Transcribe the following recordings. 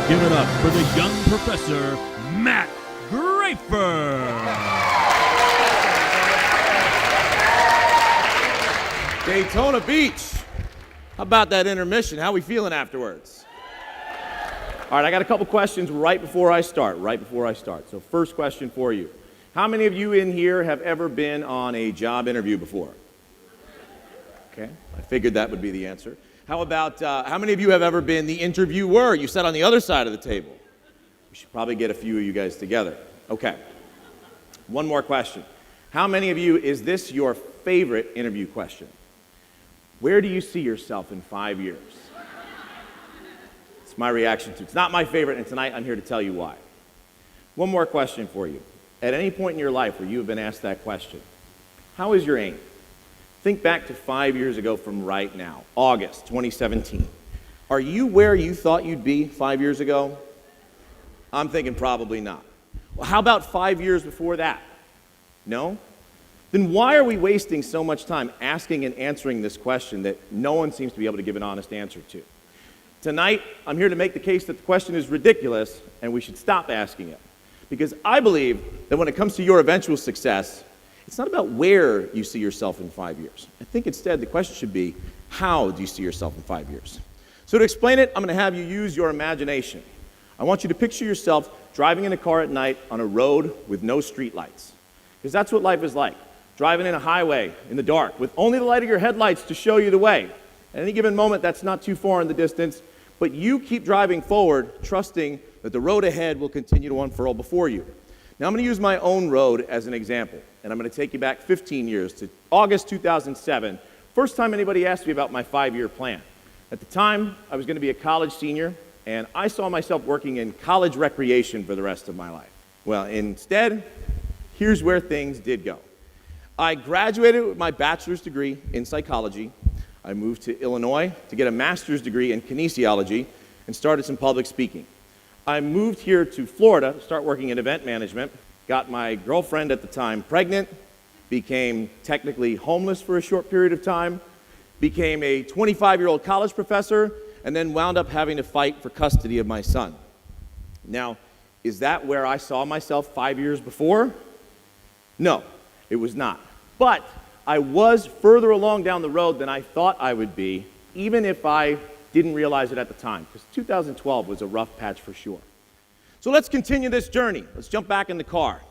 Give it up for the Young Professor Matt Graifer. Daytona Beach. How about that intermission? How are we feeling afterwards? All right, I got a couple questions right before I start. So first question for you. How many of you in here have ever been on a job interview before? Okay, I figured that would be the answer. How about, how many of you have ever been the interviewer? You sat on the other side of the table. We should probably get a few of you guys together. Okay, one more question. How many of you, is this your favorite interview question? Where do you see yourself in 5 years? It's my reaction to it. It's not my favorite, and tonight I'm here to tell you why. One more question for you. At any point in your life where you have been asked that question, how is your aim? Think back to 5 years ago from right now, August 2017. Are you where you thought you'd be 5 years ago? I'm thinking probably not. Well, how about 5 years before that? No? Then why are we wasting so much time asking and answering this question that no one seems to be able to give an honest answer to? Tonight, I'm here to make the case that the question is ridiculous and we should stop asking it. Because I believe that when it comes to your eventual success, it's not about where you see yourself in 5 years. I think instead the question should be, how do you see yourself in 5 years? So to explain it, I'm going to have you use your imagination. I want you to picture yourself driving in a car at night on a road with no street lights. Because that's what life is like. Driving in a highway in the dark with only the light of your headlights to show you the way. At any given moment, that's not too far in the distance, but you keep driving forward, trusting that the road ahead will continue to unfurl before you. Now I'm going to use my own road as an example, and I'm going to take you back 15 years to August 2007, first time anybody asked me about my 5-year plan. At the time, I was going to be a college senior, and I saw myself working in college recreation for the rest of my life. Well, instead, here's where things did go. I graduated with my bachelor's degree in psychology. I moved to Illinois to get a master's degree in kinesiology and started some public speaking. I moved here to Florida to start working in event management, got my girlfriend at the time pregnant, became technically homeless for a short period of time, became a 25-year-old college professor, and then wound up having to fight for custody of my son. Now, is that where I saw myself 5 years before? No, it was not. But I was further along down the road than I thought I would be, even if I didn't realize it at the time, because 2012 was a rough patch for sure. So let's continue this journey. Let's jump back in the car.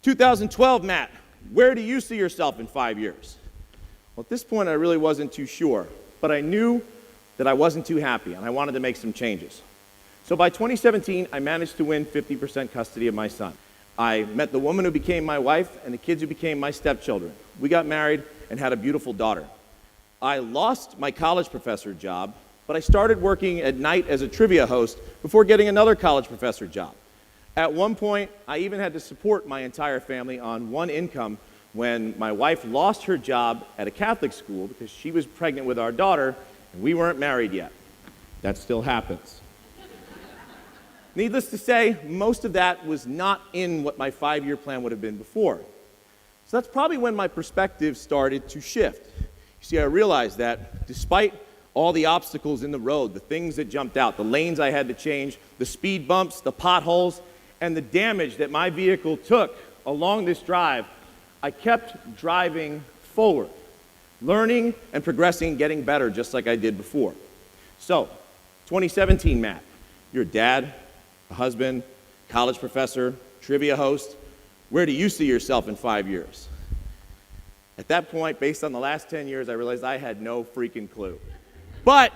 2012, Matt, where do you see yourself in 5 years? Well, at this point, I really wasn't too sure, but I knew that I wasn't too happy, and I wanted to make some changes. So by 2017, I managed to win 50% custody of my son. I met the woman who became my wife and the kids who became my stepchildren. We got married and had a beautiful daughter. I lost my college professor job, but I started working at night as a trivia host before getting another college professor job. At one point, I even had to support my entire family on one income when my wife lost her job at a Catholic school because she was pregnant with our daughter and we weren't married yet. That still happens. Needless to say, most of that was not in what my 5-year plan would have been before. So that's probably when my perspective started to shift. You see, I realized that despite all the obstacles in the road, the things that jumped out, the lanes I had to change, the speed bumps, the potholes, and the damage that my vehicle took along this drive, I kept driving forward, learning and progressing, getting better just like I did before. So, 2017, Matt, you're a dad, a husband, college professor, trivia host. Where do you see yourself in 5 years? At that point, based on the last 10 years, I realized I had no freaking clue. But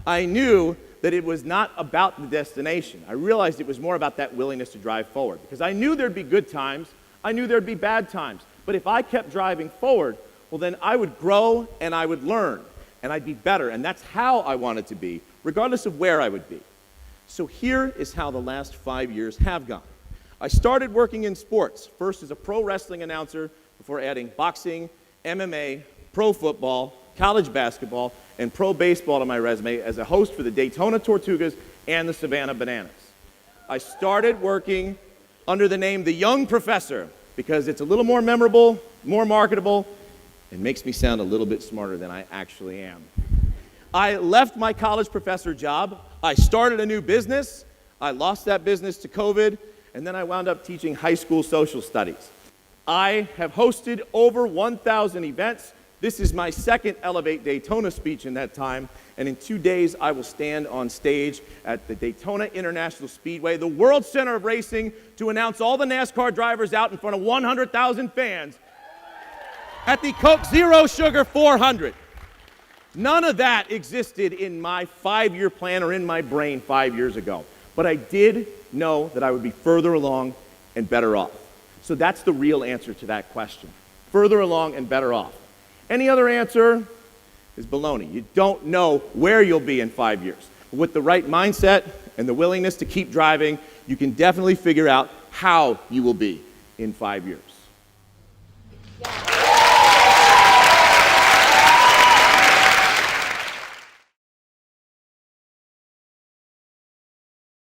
I knew that it was not about the destination. I realized it was more about that willingness to drive forward. Because I knew there'd be good times, I knew there'd be bad times. But if I kept driving forward, well then I would grow and I would learn. And I'd be better. And that's how I wanted to be, regardless of where I would be. So here is how the last 5 years have gone. I started working in sports, first as a pro wrestling announcer, before adding boxing, MMA, pro football, college basketball, and pro baseball to my resume as a host for the Daytona Tortugas and the Savannah Bananas. I started working under the name The Young Professor because it's a little more memorable, more marketable, and makes me sound a little bit smarter than I actually am. I left my college professor job. I started a new business. I lost that business to COVID, and then I wound up teaching high school social studies. I have hosted over 1,000 events. This is my second Elevate Daytona speech in that time, and in 2 days I will stand on stage at the Daytona International Speedway, the world center of racing, to announce all the NASCAR drivers out in front of 100,000 fans at the Coke Zero Sugar 400. None of that existed in my 5-year plan or in my brain 5 years ago, but I did know that I would be further along and better off. So that's the real answer to that question. Further along and better off. Any other answer is baloney. You don't know where you'll be in 5 years. With the right mindset and the willingness to keep driving, you can definitely figure out how you will be in 5 years.